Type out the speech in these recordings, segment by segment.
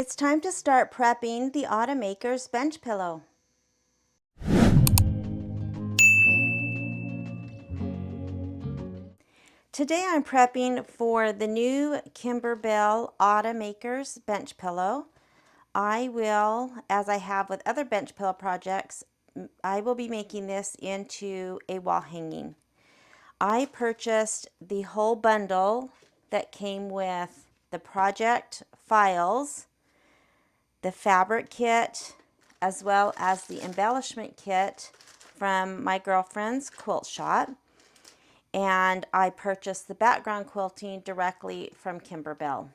It's time to start prepping the Automaker's bench pillow. Today I'm prepping for the new Kimberbell Automaker's bench pillow. I will, as I have with other bench pillow projects, I will be making this into a wall hanging. I purchased the whole bundle that came with the project files, the fabric kit, as well as the embellishment kit from My Girlfriends Quiltshoppe. And I purchased the background quilting directly from Kimberbell.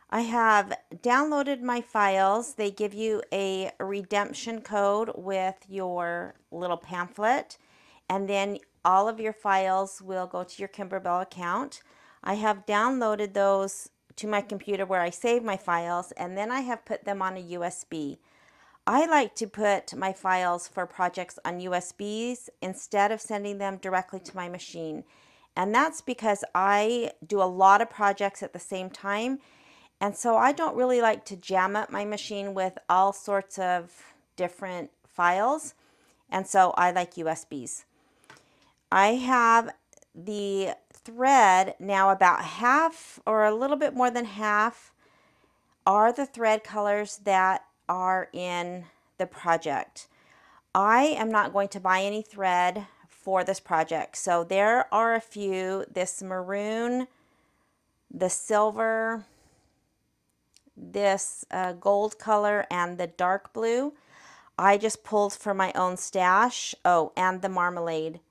I have downloaded my files. They give you a redemption code with your little pamphlet, and then all of your files will go to your Kimberbell account. I have downloaded those to my computer where I save my files, and then I have put them on a USB. I like to put my files for projects on USBs instead of sending them directly to my machine. And that's because I do a lot of projects at the same time, and so I don't really like to jam up my machine with all sorts of different files, and so I like USBs. I have the thread now, about half or a little bit more than half are the thread colors that are in the project. I am not going to buy any thread for this project, so there are a few: this maroon, the silver, this gold color, and the dark blue. I just pulled from my own stash. Oh, and the marmalade.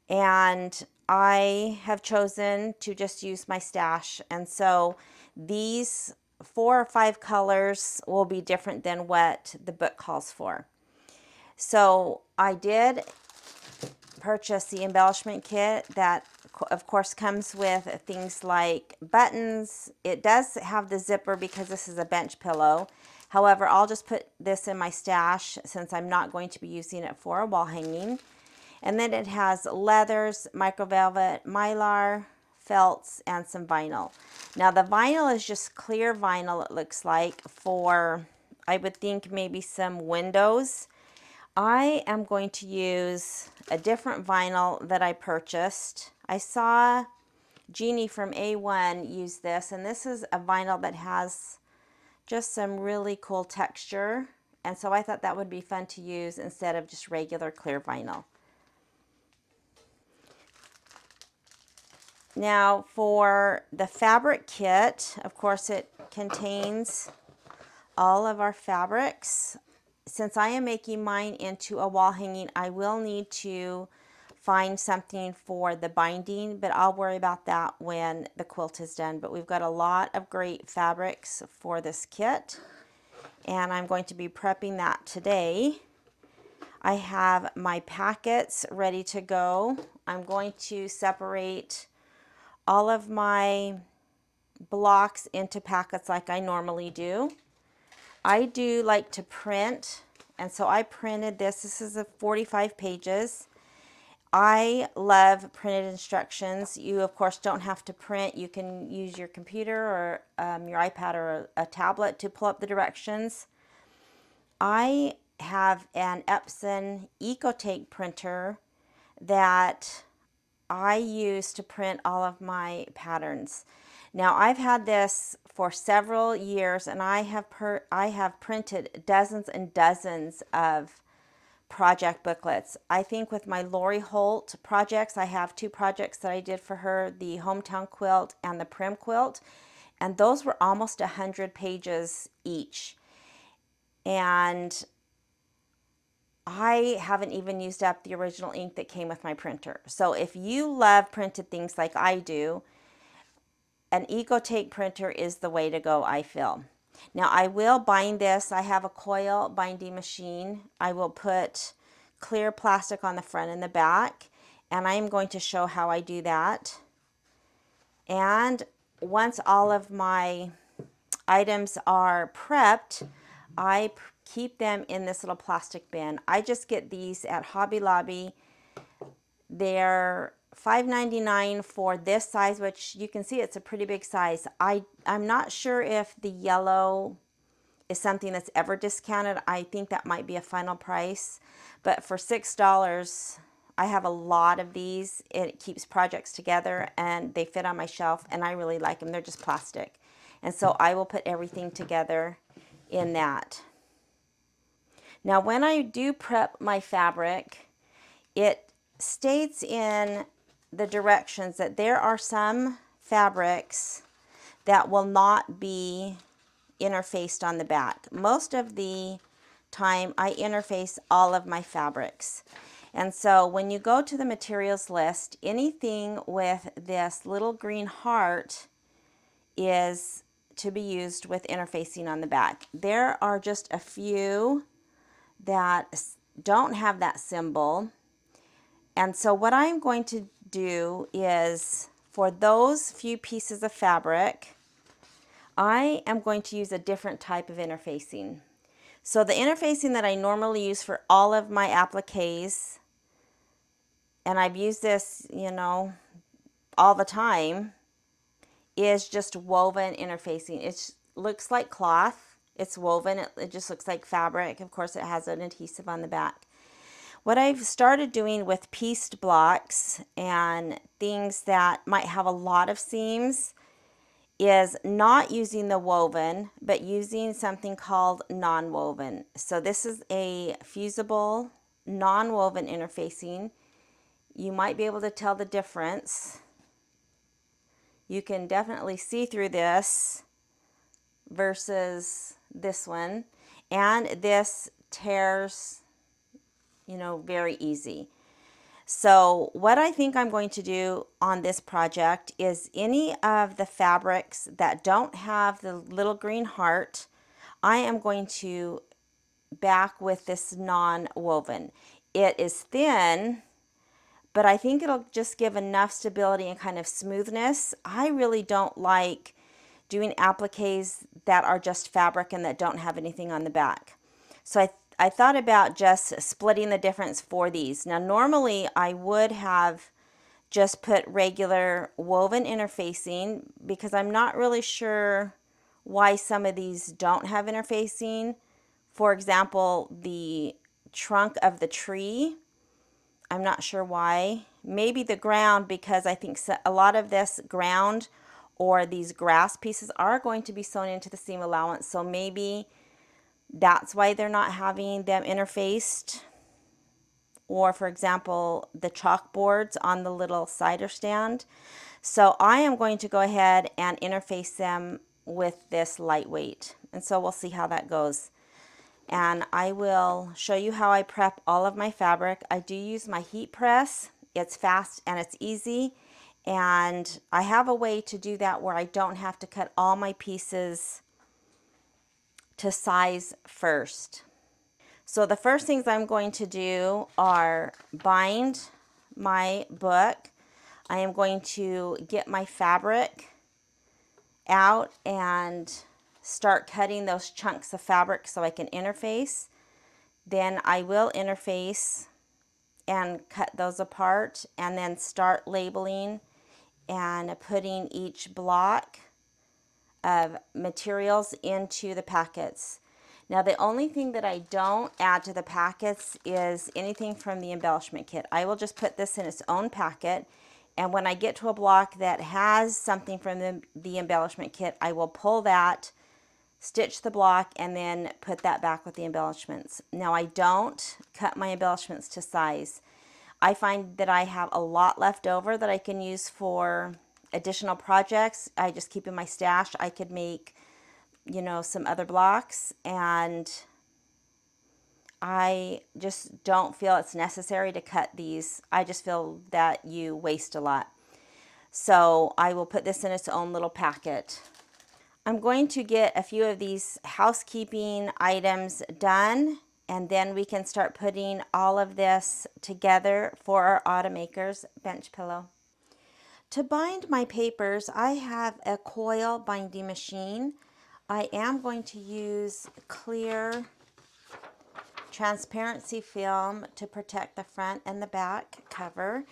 And I have chosen to just use my stash. And so these 4 or 5 colors will be different than what the book calls for. So I did purchase the embellishment kit that of course comes with things like buttons. It does have the zipper because this is a bench pillow. However, I'll just put this in my stash since I'm not going to be using it for a wall hanging. And then it has leathers, microvelvet, mylar, felts, and some vinyl. Now the vinyl is just clear vinyl, it looks like, for, I would think, maybe some windows. I am going to use a different vinyl that I purchased. I saw Jeannie from A1 use this, and this is a vinyl that has just some really cool texture. And so I thought that would be fun to use instead of just regular clear vinyl. Now for the fabric kit, of course it contains all of our fabrics. Since I am making mine into a wall hanging, I will need to find something for the binding, but I'll worry about that when the quilt is done. But we've got a lot of great fabrics for this kit, and I'm going to be prepping that today. I have my packets ready to go. I'm going to separate all of my blocks into packets like I normally do. I do like to print, and so I printed this. This is 45 pages. I love printed instructions. You, of course, don't have to print. You can use your computer or your iPad or a tablet to pull up the directions. I have an Epson EcoTake printer that I use to print all of my patterns. Now I've had this for several years, and I have printed dozens and dozens of project booklets. I think with my Lori Holt projects, I have 2 projects that I did for her, the Hometown Quilt and the Prim Quilt, and those were almost 100 pages each. And I haven't even used up the original ink that came with my printer. So if you love printed things like I do, an EcoTake printer is the way to go, I feel. Now I will bind this. I have a coil binding machine. I will put clear plastic on the front and the back, and I am going to show how I do that. And once all of my items are prepped, I keep them in this little plastic bin. I just get these at Hobby Lobby. They're $5.99 for this size, which you can see it's a pretty big size. I I'm not sure if the yellow is something that's ever discounted. I think that might be a final price, but for $6, I have a lot of these. It keeps projects together and they fit on my shelf, and I really like them. They're just plastic. And so I will put everything together in that. Now, when I do prep my fabric, it states in the directions that there are some fabrics that will not be interfaced on the back. Most of the time I interface all of my fabrics. And so when you go to the materials list, anything with this little green heart is to be used with interfacing on the back. There are just a few that don't have that symbol. And so what I'm going to do is, for those few pieces of fabric, I am going to use a different type of interfacing. So the interfacing that I normally use for all of my appliques, and I've used this, all the time, is just woven interfacing. It looks like cloth. It's woven. It just looks like fabric. Of course, it has an adhesive on the back. What I've started doing with pieced blocks and things that might have a lot of seams is not using the woven, but using something called non-woven. So this is a fusible non-woven interfacing. You might be able to tell the difference. You can definitely see through this versus this one. And this tears, very easy. So what I think I'm going to do on this project is any of the fabrics that don't have the little green heart, I am going to back with this non-woven. It is thin, but I think it'll just give enough stability and kind of smoothness. I really don't like doing appliques that are just fabric and that don't have anything on the back. So I thought about just splitting the difference for these. Now, normally I would have just put regular woven interfacing because I'm not really sure why some of these don't have interfacing. For example, the trunk of the tree, I'm not sure why. Maybe the ground, because I think a lot of this ground or these grass pieces are going to be sewn into the seam allowance. So maybe that's why they're not having them interfaced. Or for example, the chalkboards on the little cider stand. So I am going to go ahead and interface them with this lightweight. And so we'll see how that goes. And I will show you how I prep all of my fabric. I do use my heat press. It's fast and it's easy. And I have a way to do that where I don't have to cut all my pieces to size first. So the first things I'm going to do are bind my book. I am going to get my fabric out and start cutting those chunks of fabric so I can interface. Then I will interface and cut those apart and then start labeling and putting each block of materials into the packets. Now the only thing that I don't add to the packets is anything from the embellishment kit. I will just put this in its own packet, and when I get to a block that has something from the embellishment kit, I will pull that, stitch the block, and then put that back with the embellishments. Now I don't cut my embellishments to size. I find that I have a lot left over that I can use for additional projects. I just keep in my stash. I could make, some other blocks, and I just don't feel it's necessary to cut these. I just feel that you waste a lot. So I will put this in its own little packet. I'm going to get a few of these housekeeping items done, and then we can start putting all of this together for our Automakers bench pillow. To bind my papers, I have a coil binding machine. I am going to use clear transparency film to protect the front and the back cover.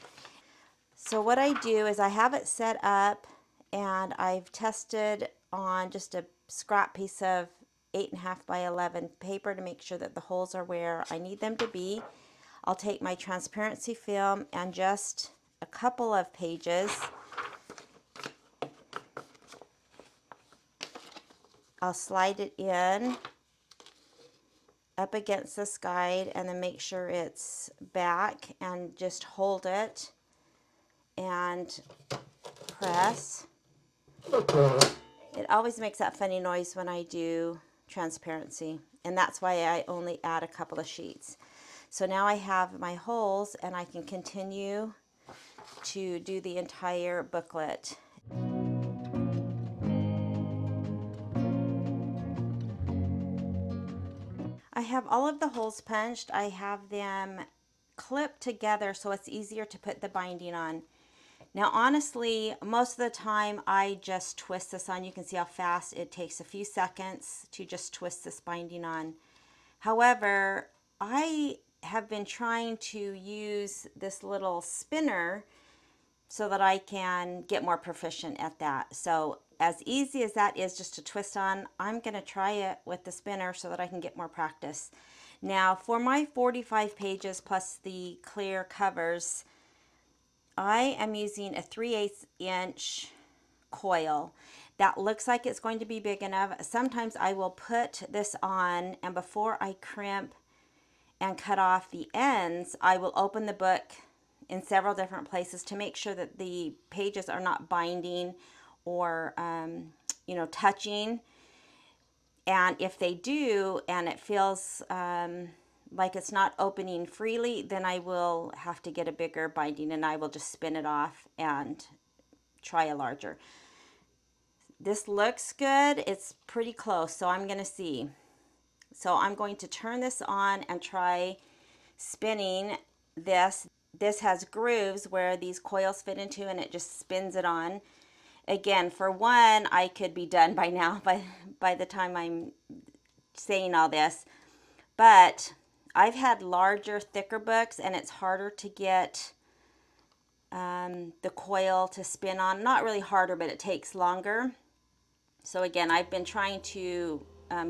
So what I do is I have it set up and I've tested on just a scrap piece of 8.5 by 11 paper to make sure that the holes are where I need them to be. I'll take my transparency film and just a couple of pages, I'll slide it in up against this guide and then make sure it's back and just hold it and press. It always makes that funny noise when I do transparency, and that's why I only add a couple of sheets. So now I have my holes and I can continue to do the entire booklet. I have all of the holes punched. I have them clipped together so it's easier to put the binding on. Now honestly, most of the time I just twist this on. You can see how fast it takes, a few seconds to just twist this binding on. However, I have been trying to use this little spinner so that I can get more proficient at that. So as easy as that is just to twist on, I'm going to try it with the spinner so that I can get more practice. Now for my 45 pages plus the clear covers, I am using a 3/8 inch coil. That looks like it's going to be big enough. Sometimes I will put this on, and before I crimp and cut off the ends, I will open the book in several different places to make sure that the pages are not binding or touching. And if they do and it feels like it's not opening freely, then I will have to get a bigger binding and I will just spin it off and try a larger. This looks good. It's pretty close, so I'm going to see. So I'm going to turn this on and try spinning this. This has grooves where these coils fit into and it just spins it on. Again, for one, I could be done by now by the time I'm saying all this. But I've had larger, thicker books and it's harder to get the coil to spin on. Not really harder, but it takes longer. So again, I've been trying to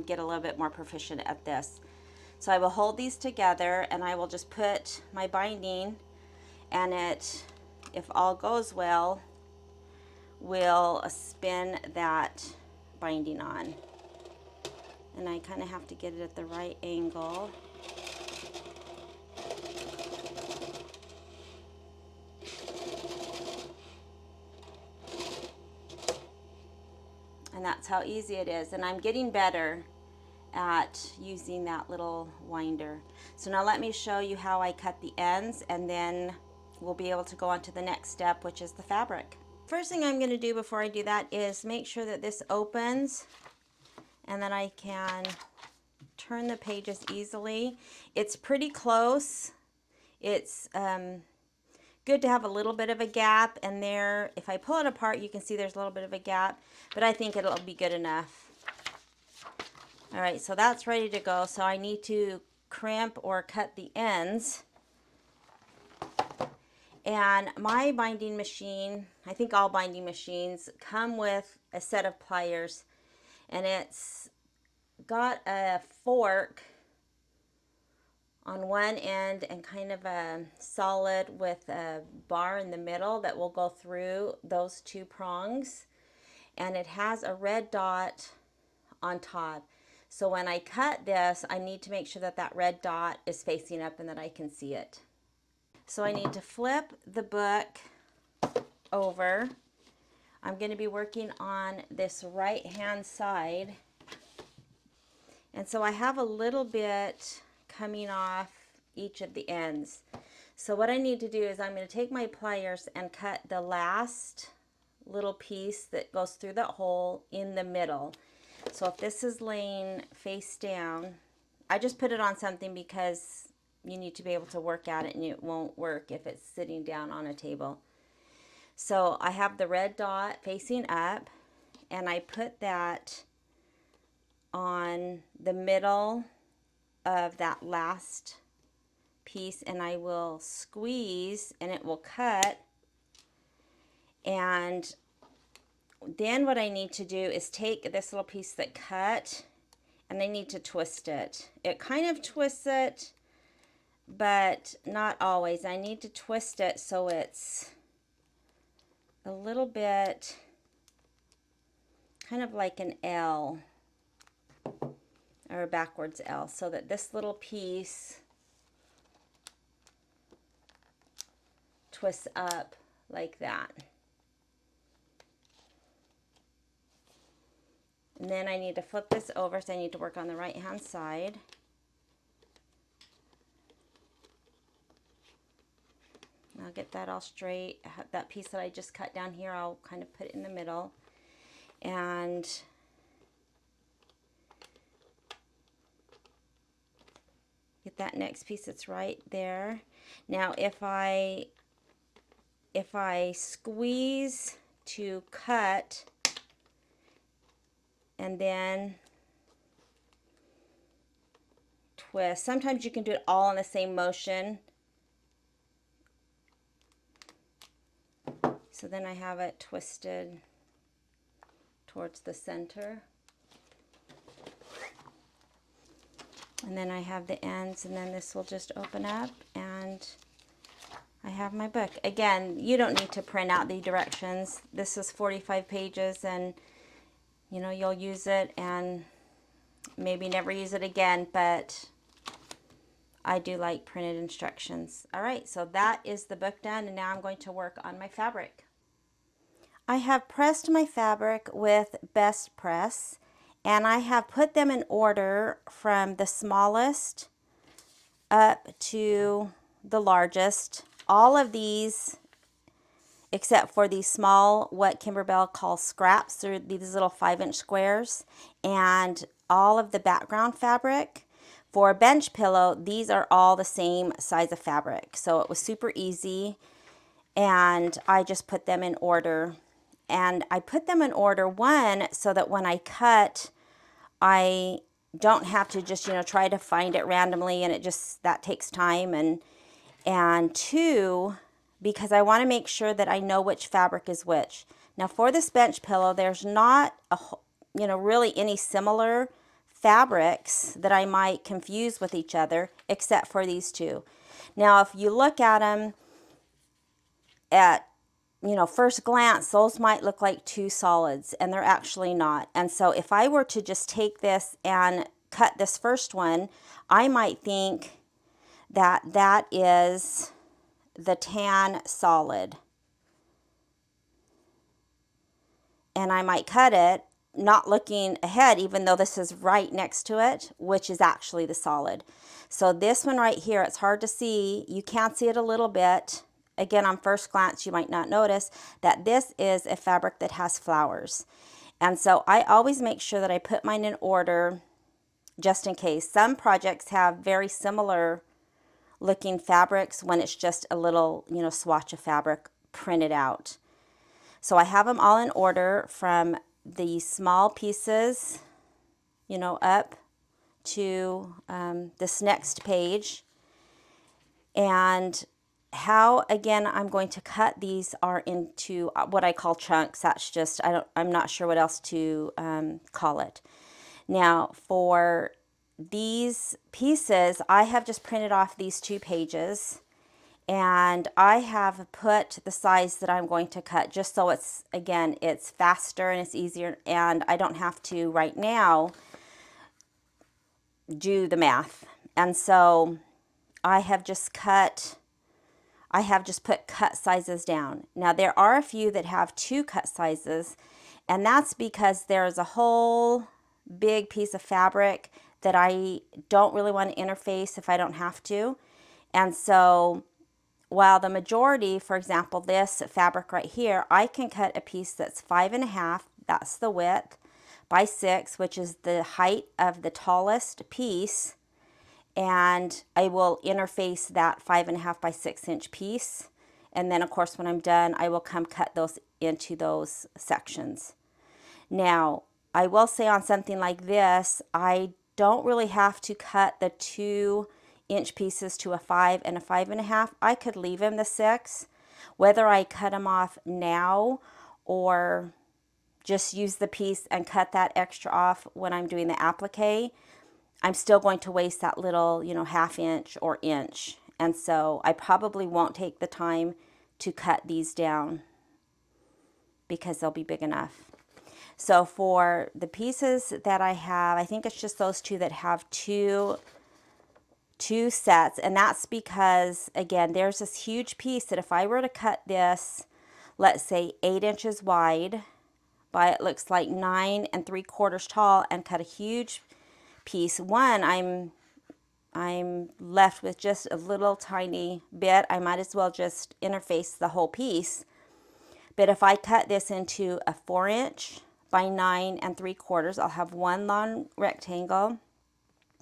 get a little bit more proficient at this. So I will hold these together and I will just put my binding, and it, if all goes well, will spin that binding on. And I kind of have to get it at the right angle. And that's how easy it is. And I'm getting better at using that little winder. So now let me show you how I cut the ends, and then we'll be able to go on to the next step, which is the fabric. First thing I'm going to do before I do that is make sure that this opens and then I can turn the pages easily. It's pretty close. It's good to have a little bit of a gap, and there, if I pull it apart, you can see there's a little bit of a gap, but I think it'll be good enough. All right, so that's ready to go. So I need to crimp or cut the ends. And my binding machine, I think all binding machines come with a set of pliers, and it's got a fork on one end and kind of a solid with a bar in the middle that will go through those two prongs, and it has a red dot on top. So when I cut this, I need to make sure that that red dot is facing up and that I can see it. So I need to flip the book over. I'm going to be working on this right hand side, and so I have a little bit coming off each of the ends. So what I need to do is I'm going to take my pliers and cut the last little piece that goes through that hole in the middle. So if this is laying face down, I just put it on something because you need to be able to work at it, and it won't work if it's sitting down on a table. So I have the red dot facing up, and I put that on the middle of that last piece, and I will squeeze and it will cut, and then what I need to do is take this little piece that cut, and I need to twist it. It kind of twists it, but not always. I need to twist it so it's a little bit kind of like an L or a backwards L, so that this little piece twists up like that. And then I need to flip this over, so I need to work on the right hand side. I'll get that all straight. That piece that I just cut down here, I'll kind of put it in the middle. And get that next piece that's right there. Now if I squeeze to cut and then twist, sometimes you can do it all in the same motion. So then I have it twisted towards the center. And then I have the ends, and then this will just open up, and I have my book. Again, you don't need to print out the directions. This is 45 pages, and you know, you'll use it and maybe never use it again, but I do like printed instructions. All right, so that is the book done, and now I'm going to work on my fabric. I have pressed my fabric with Best Press, and I have put them in order from the smallest up to the largest. All of these, except for these small, what Kimberbell calls scraps, they're these little 5-inch squares, and all of the background fabric. For a bench pillow, these are all the same size of fabric, so it was super easy, and I just put them in order. And I put them in order, one, so that when I cut, I don't have to just, you know, try to find it randomly, and that takes time. And two, because I want to make sure that I know which fabric is which. Now for this bench pillow, there's not really any similar fabrics that I might confuse with each other, except for these two. Now if you look at them at first glance, those might look like two solids, and they're actually not. And so if I were to just take this and cut this first one, I might think that that is the tan solid. And I might cut it, not looking ahead, even though this is right next to it, which is actually the solid. So this one right here, it's hard to see. You can see it a little bit. Again, on first glance, you might not notice that this is a fabric that has flowers. And so I always make sure that I put mine in order just in case. Some projects have very similar looking fabrics when it's just a little, swatch of fabric printed out. So I have them all in order from the small pieces, up to this next page. And how, again, I'm going to cut these are into what I call chunks. That's just, I'm not sure what else to call it. Now, for these pieces, I have just printed off these 2 pages, and I have put the size that I'm going to cut just so it's, again, it's faster and it's easier, and I don't have to right now do the math. And so I have just put cut sizes down. Now there are a few that have 2 cut sizes, and that's because there's a whole big piece of fabric that I don't really want to interface if I don't have to. And so while the majority, for example, this fabric right here, I can cut a piece that's 5.5, that's the width, by 6, which is the height of the tallest piece, and I will interface that 5.5 by 6 inch piece. And then of course when I'm done, I will come cut those into those sections. Now I will say on something like this, I don't really have to cut the 2-inch pieces to a 5 and a 5.5. I could leave them the 6. Whether I cut them off now or just use the piece and cut that extra off when I'm doing the applique, I'm still going to waste that little, you know, 1/2 inch or inch. And so I probably won't take the time to cut these down because they'll be big enough. So for the pieces that I have, I think it's just those two that have two sets, and that's because, again, there's this huge piece that if I were to cut this, let's say 8 inches wide by, it looks like 9 3/4 tall, and cut a huge piece, one, I'm left with just a little tiny bit. I might as well just interface the whole piece. But if I cut this into a 4 inch by 9 3/4, I'll have one long rectangle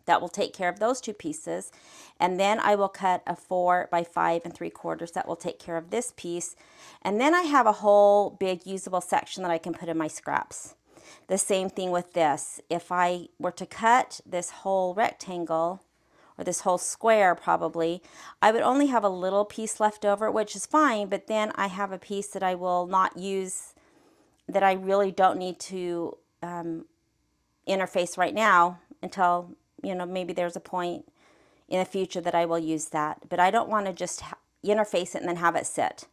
that will take care of those two pieces. And then I will cut a 4 by 5 3/4 that will take care of this piece. And then I have a whole big usable section that I can put in my scraps. The same thing with this. If I were to cut this whole rectangle, or this whole square probably, I would only have a little piece left over, which is fine, but then I have a piece that I will not use, that I really don't need to interface right now until, you know, maybe there's a point in the future that I will use that. But I don't want to just interface it and then have it sit.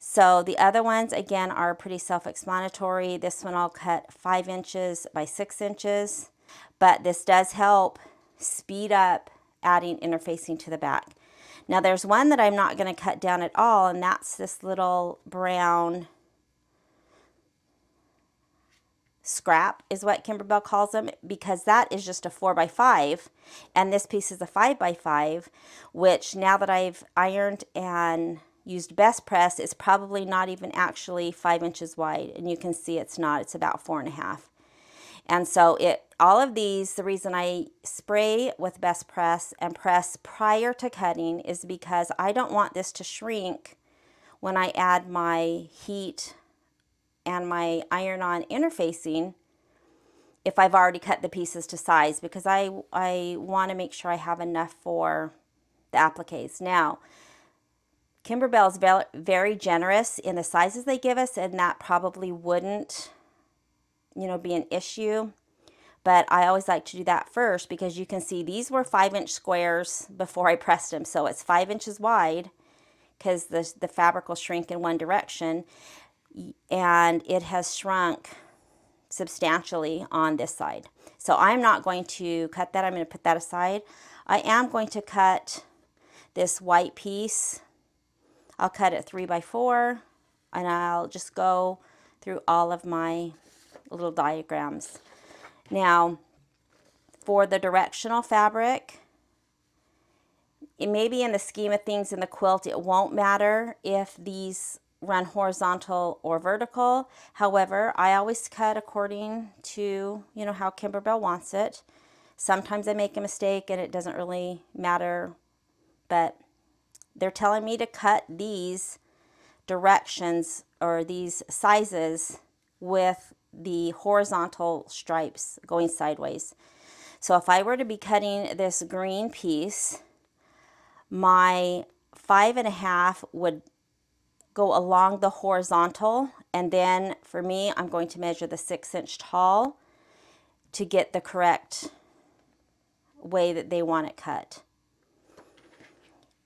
So the other ones, again, are pretty self-explanatory. This one I'll cut 5 inches by 6 inches, but this does help speed up adding interfacing to the back. Now there's one that I'm not going to cut down at all, and that's this little brown scrap is what Kimberbell calls them, because that is just a 4 by 5, and this piece is a 5 by 5, which now that I've ironed and used best press, it's probably not even actually 5 inches wide, and you can see it's not, it's about 4.5. And so all of these, the reason I spray with best press and press prior to cutting is because I don't want this to shrink when I add my heat and my iron-on interfacing if I've already cut the pieces to size, because I want to make sure I have enough for the appliques. Now, Kimberbell is very generous in the sizes they give us, and that probably wouldn't, you know, be an issue. But I always like to do that first, because you can see these were 5-inch squares before I pressed them. So it's 5 inches wide because the fabric will shrink in one direction, and it has shrunk substantially on this side. So I'm not going to cut that. I'm going to put that aside. I am going to cut this white piece. I'll cut it 3 by 4, and I'll just go through all of my little diagrams. Now, for the directional fabric, it may be in the scheme of things in the quilt, it won't matter if these run horizontal or vertical. However, I always cut according to, you know, how Kimberbell wants it. Sometimes I make a mistake and it doesn't really matter, but they're telling me to cut these directions or these sizes with the horizontal stripes going sideways. So if I were to be cutting this green piece, my 5.5 would go along the horizontal, and then for me, I'm going to measure the 6-inch tall to get the correct way that they want it cut.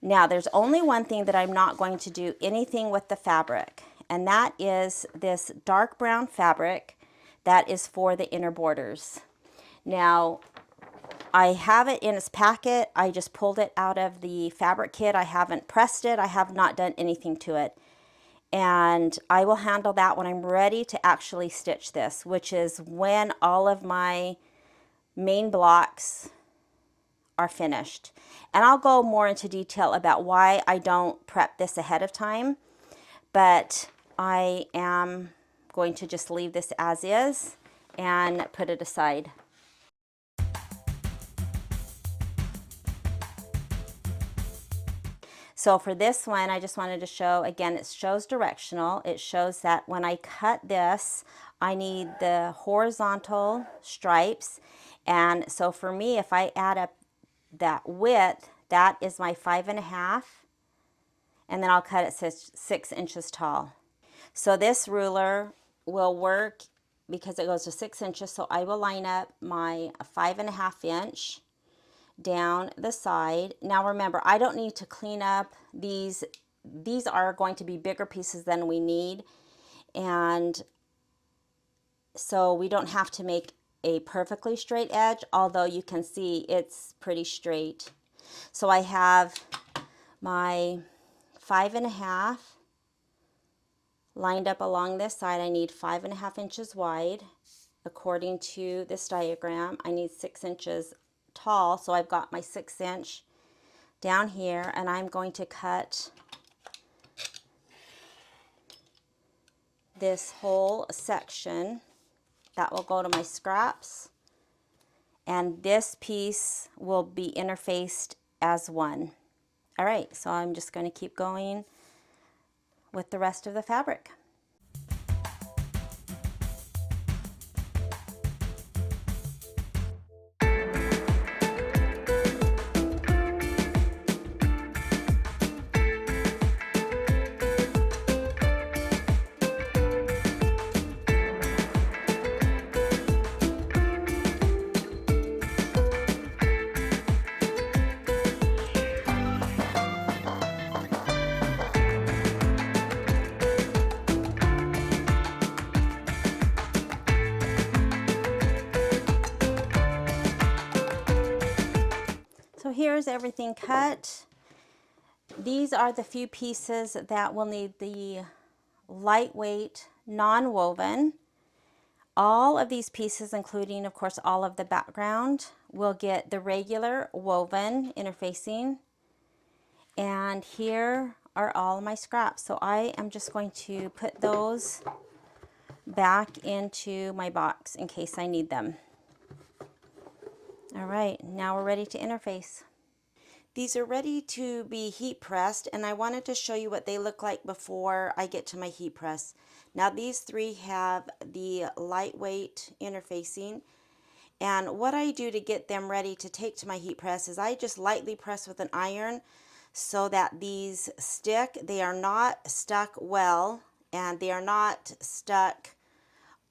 Now, there's only one thing that I'm not going to do anything with the fabric, and that is this dark brown fabric that is for the inner borders. Now, I have it in its packet. I just pulled it out of the fabric kit. I haven't pressed it. I have not done anything to it. And I will handle that when I'm ready to actually stitch this, which is when all of my main blocks are finished. And I'll go more into detail about why I don't prep this ahead of time, but I am going to just leave this as is and put it aside. So for this one, I just wanted to show, again, it shows directional. It shows that when I cut this, I need the horizontal stripes. And so for me, if I add up that width, that is my 5.5, and then I'll cut it 6 inches tall. So this ruler will work because it goes to 6 inches. So I will line up my 5.5 inch down the side. Now remember, I don't need to clean up these. These are going to be bigger pieces than we need. And so we don't have to make a perfectly straight edge, although you can see it's pretty straight. So I have my 5.5 lined up along this side. I need 5.5 inches wide. According to this diagram, I need 6 inches tall. So I've got my 6 inch down here, and I'm going to cut this whole section. That will go to my scraps, and this piece will be interfaced as one. All right, so I'm just going to keep going with the rest of the fabric. So here's everything cut. These are the few pieces that will need the lightweight non-woven. All of these pieces, including of course all of the background, will get the regular woven interfacing. And here are all my scraps. So I am just going to put those back into my box in case I need them. All right, now we're ready to interface. These are ready to be heat pressed, and I wanted to show you what they look like before I get to my heat press. Now these three have the lightweight interfacing, and what I do to get them ready to take to my heat press is I just lightly press with an iron so that these stick. They are not stuck well, and they are not stuck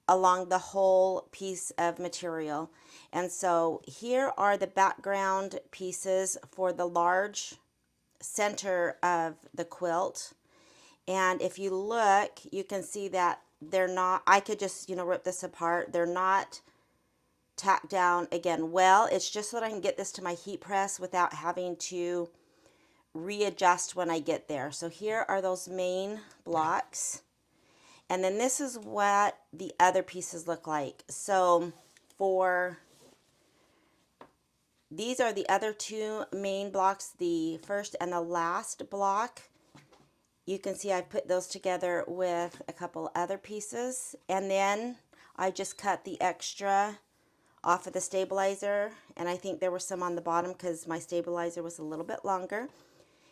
along the whole piece of material. And so here are the background pieces for the large center of the quilt. And if you look, you can see that they're not, I could just, rip this apart. They're not tacked down again well. It's just so that I can get this to my heat press without having to readjust when I get there. So here are those main blocks. And then this is what the other pieces look like. So these are the other two main blocks, the first and the last block. You can see I put those together with a couple other pieces. And then I just cut the extra off of the stabilizer. And I think there were some on the bottom because my stabilizer was a little bit longer.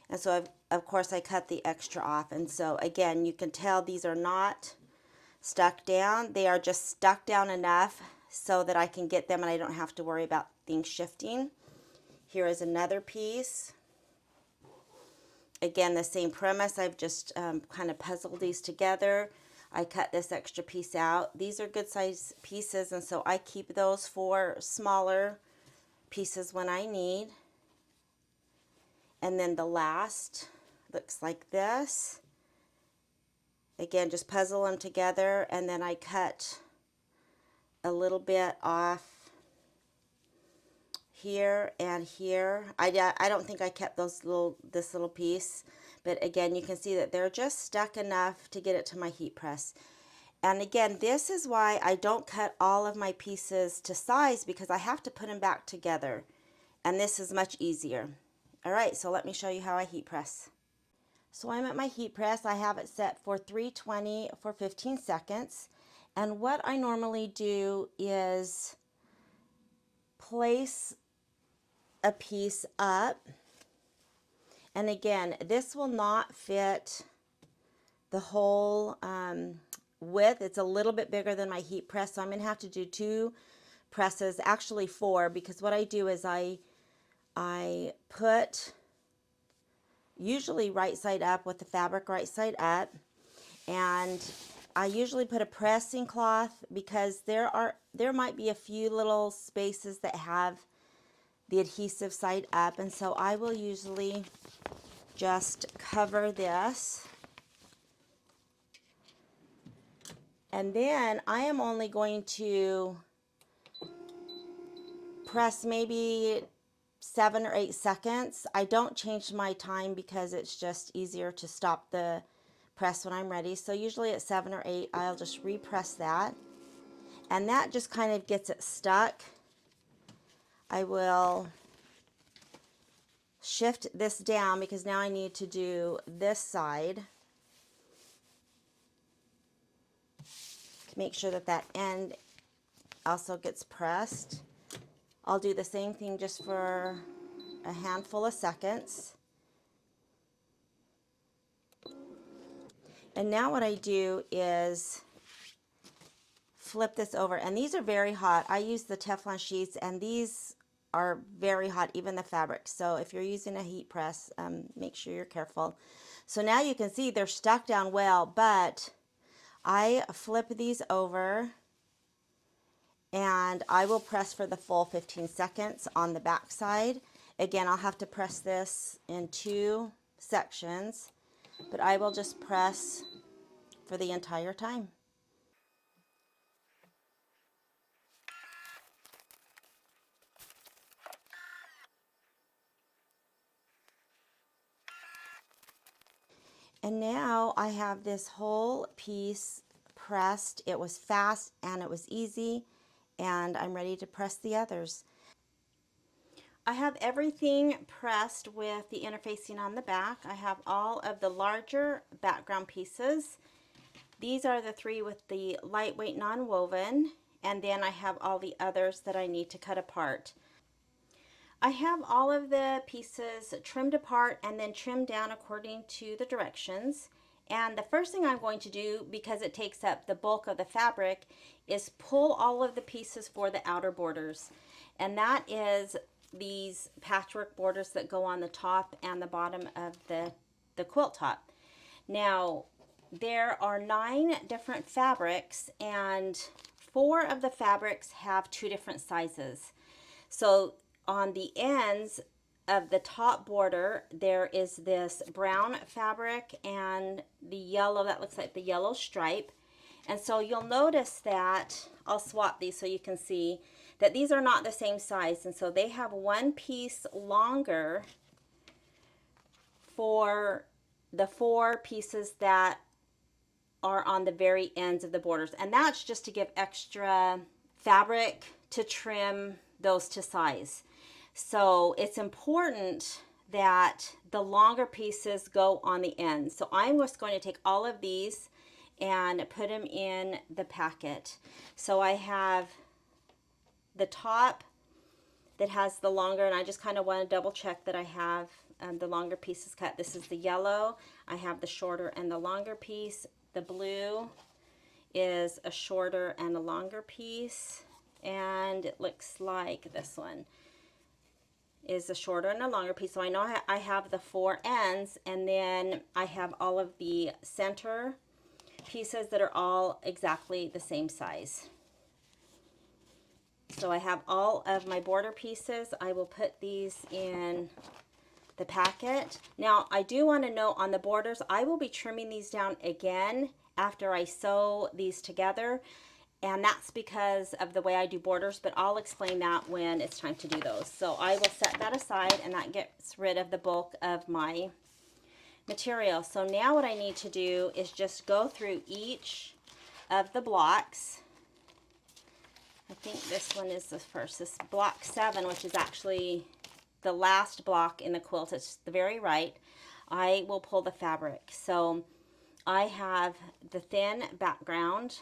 And so, of course, I cut the extra off. And so, again, you can tell these are not stuck down. They are just stuck down enough so that I can get them and I don't have to worry about things shifting. Here is another piece. Again, the same premise. I've just kind of puzzled these together. I cut this extra piece out. These are good size pieces, and so I keep those for smaller pieces when I need. And then the last looks like this. Again, just puzzle them together, and then I cut a little bit off here and here. I don't think I kept this little piece, but again, you can see that they're just stuck enough to get it to my heat press. And again, this is why I don't cut all of my pieces to size, because I have to put them back together, and this is much easier. All right, so let me show you how I heat press. So I'm at my heat press. I have it set for 320 for 15 seconds. And what I normally do is place a piece up. And again, this will not fit the whole width. It's a little bit bigger than my heat press, so I'm going to have to do 2 presses, actually 4, because what I do is I put usually right side up with the fabric right side up, and I usually put a pressing cloth because there might be a few little spaces that have the adhesive side up, and so I will usually just cover this. And then I am only going to press maybe 7 or 8 seconds. I don't change my time because it's just easier to stop the press when I'm ready. So usually at 7 or 8, I'll just repress that. And that just kind of gets it stuck. I will shift this down because now I need to do this side. Make sure that that end also gets pressed. I'll do the same thing just for a handful of seconds. And now what I do is flip this over, and these are very hot. I use the Teflon sheets, and these are very hot, even the fabric. So if you're using a heat press, make sure you're careful. So now you can see they're stuck down well, but I flip these over and I will press for the full 15 seconds on the back side. Again, I'll have to press this in 2 sections, but I will just press for the entire time. And now I have this whole piece pressed. It was fast and it was easy, and I'm ready to press the others. I have everything pressed with the interfacing on the back. I have all of the larger background pieces. These are the 3 with the lightweight non-woven, and then I have all the others that I need to cut apart. I have all of the pieces trimmed apart and then trimmed down according to the directions. And the first thing I'm going to do, because it takes up the bulk of the fabric, is pull all of the pieces for the outer borders. And that is these patchwork borders that go on the top and the bottom of the quilt top. Now, there are 9 different fabrics, and 4 of the fabrics have 2 different sizes. So on the ends of the top border, there is this brown fabric and the yellow, that looks like the yellow stripe. And so you'll notice that, I'll swap these so you can see, that these are not the same size. And so they have 1 piece longer for the 4 pieces that are on the very ends of the borders. And that's just to give extra fabric to trim those to size. So it's important that the longer pieces go on the ends. So I'm just going to take all of these and put them in the packet. So I have the top that has the longer, and I just kind of want to double check that I have the longer pieces cut. This is the yellow. I have the shorter and the longer piece. The blue is a shorter and a longer piece, and it looks like this one is a shorter and a longer piece. So I know I have the 4 ends, and then I have all of the center pieces that are all exactly the same size. So I have all of my border pieces. I will put these in the packet. Now I do want to note on the borders, I will be trimming these down again after I sew these together, and that's because of the way I do borders, but I'll explain that when it's time to do those. So I will set that aside, and that gets rid of the bulk of my material. So now what I need to do is just go through each of the blocks. I think this one is the first, this block 7, which is actually the last block in the quilt. It's the very right. I will pull the fabric. So I have the thin background,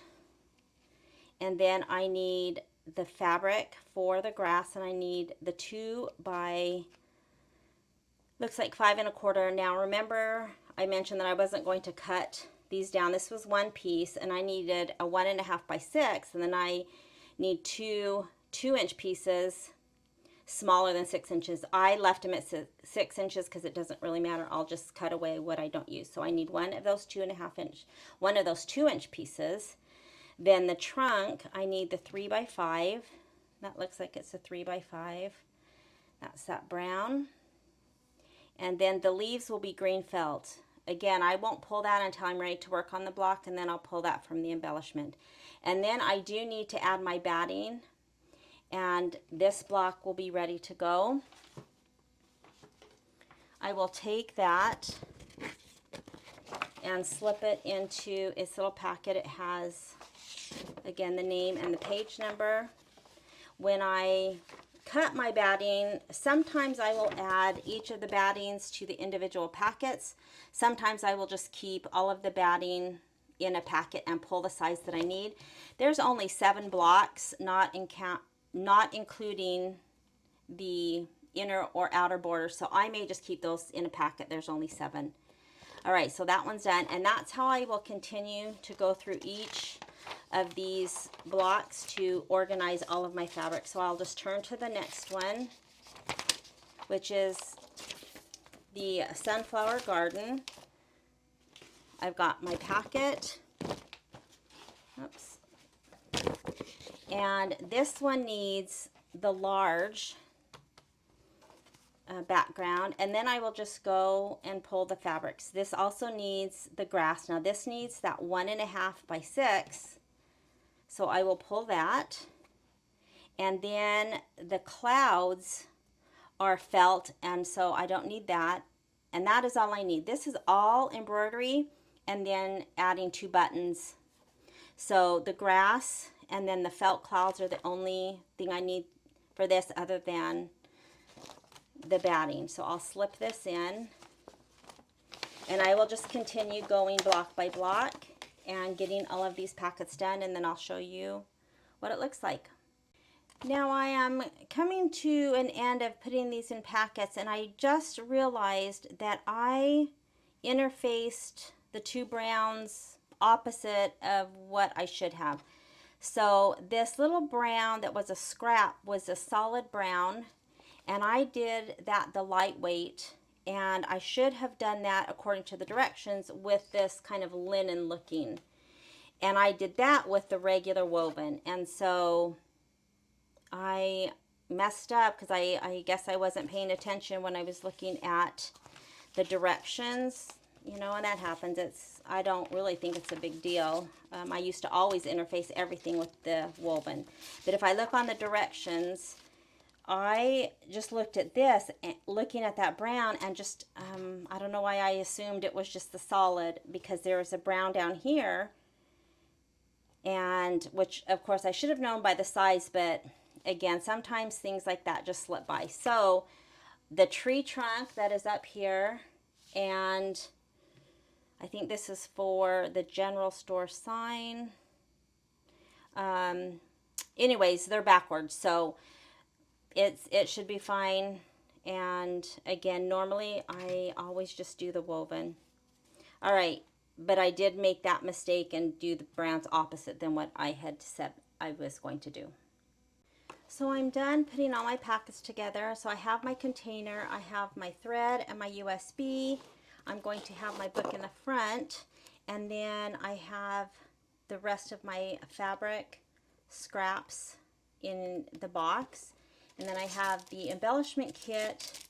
and then I need the fabric for the grass, and I need the 2 by, looks like 5 1/4. Now remember, I mentioned that I wasn't going to cut these down. This was 1 piece, and I needed a 1 1/2 by 6, and then I need 2 2-inch pieces. smaller than 6 inches. I left them at 6 inches because it doesn't really matter. I'll just cut away what I don't use. So I need one of those 2-inch pieces. Then the trunk, I need the 3x5. That looks like it's a 3x5. That's that brown. And then the leaves will be green felt. Again, I won't pull that until I'm ready to work on the block, and then I'll pull that from the embellishment. And then I do need to add my batting, and this block will be ready to go. I will take that and slip it into its little packet. It has, again, the name and the page number. When I cut my batting, sometimes I will add each of the battings to the individual packets. Sometimes I will just keep all of the batting in a packet and pull the size that I need. There's only 7 blocks, not including the inner or outer border, so I may just keep those in a packet. There's only 7. All right, so that one's done, and that's how I will continue to go through each of these blocks to organize all of my fabric. So I'll just turn to the next one, which is the Sunflower Garden. I've got my packet. Oops. And this one needs the large background, and then I will just go and pull the fabrics. This also needs the grass. Now this needs that 1.5 by 6. So I will pull that, and then the clouds are felt, and so I don't need that, and that is all I need. This is all embroidery, and then adding 2 buttons. So the grass and then the felt clouds are the only thing I need for this other than the batting. So I'll slip this in, and I will just continue going block by block and getting all of these packets done, and then I'll show you what it looks like. Now I am coming to an end of putting these in packets, and I just realized that I interfaced the 2 browns opposite of what I should have. So this little brown that was a scrap was a solid brown, and I did that the lightweight, and I should have done that according to the directions with this kind of linen looking, and I did that with the regular woven. And so I messed up because I guess I wasn't paying attention when I was looking at the directions, you know, and that happens. I don't really think it's a big deal. I used to always interface everything with the woven, but if I look on the directions, I just looked at this, looking at that brown, and just, I don't know why I assumed it was just the solid, because there was a brown down here, and which, of course, I should have known by the size, but again, sometimes things like that just slip by. So the tree trunk that is up here, and I think this is for the general store sign. Anyways, they're backwards, so it should be fine. And again, normally I always just do the woven. All right, but I did make that mistake and do the browns opposite than what I had said I was going to do. So I'm done putting all my packets together. So I have my container, I have my thread and my USB. I'm going to have my book in the front, and then I have the rest of my fabric scraps in the box. And then I have the embellishment kit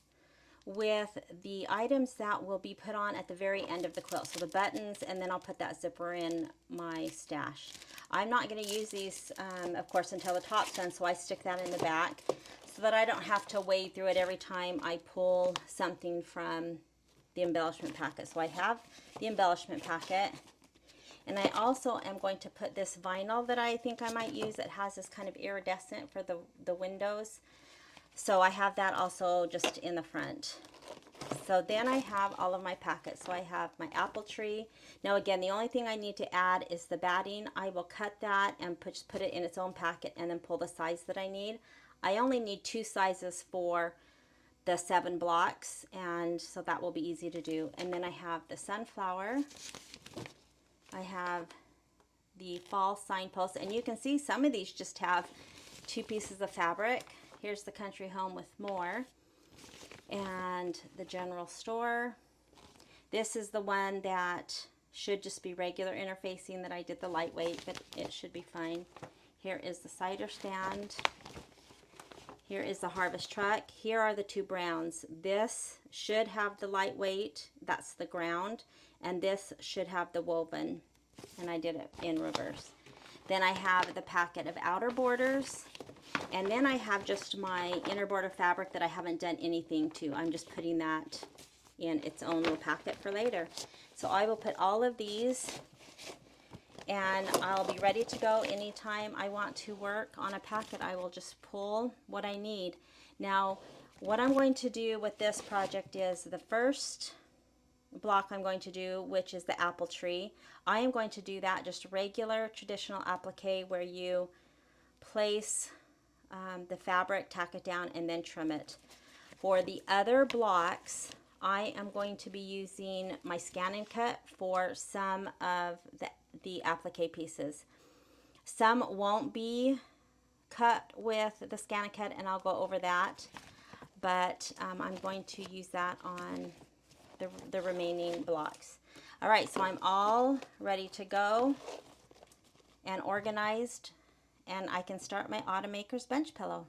with the items that will be put on at the very end of the quilt. So the buttons, and then I'll put that zipper in my stash. I'm not going to use these, of course, until the top's done, so I stick that in the back so that I don't have to wade through it every time I pull something from the embellishment packet. So I have the embellishment packet, and I also am going to put this vinyl that I think I might use. It has this kind of iridescent for the windows. So I have that also just in the front. So then I have all of my packets. So I have my apple tree. Now again, the only thing I need to add is the batting. I will cut that and put it in its own packet and then pull the size that I need. I only need 2 sizes for the 7 blocks, and so that will be easy to do. And then I have the sunflower. I have the fall signpost, and you can see some of these just have 2 pieces of fabric, Here's the country home with more, and the general store. This is the one that should just be regular interfacing that I did the lightweight, but it should be fine. Here is the cider stand. Here is the harvest truck. Here are the two browns. This should have the lightweight, that's the ground, and this should have the woven, and I did it in reverse. Then I have the packet of outer borders, and then I have just my inner border fabric that I haven't done anything to. I'm just putting that in its own little packet for later. So I will put all of these, and I'll be ready to go anytime I want to work on a packet. I will just pull what I need. Now, what I'm going to do with this project is the first block I'm going to do, which is the apple tree. I am going to do that just regular traditional applique, where you place the fabric, tack it down, and then trim it. For the other blocks, I am going to be using my scan and cut for some of the applique pieces. Some won't be cut with the scan and cut, and I'll go over that, but I'm going to use that on the remaining blocks. All right, so I'm all ready to go and organized, and I can start my Automaker's bench pillow.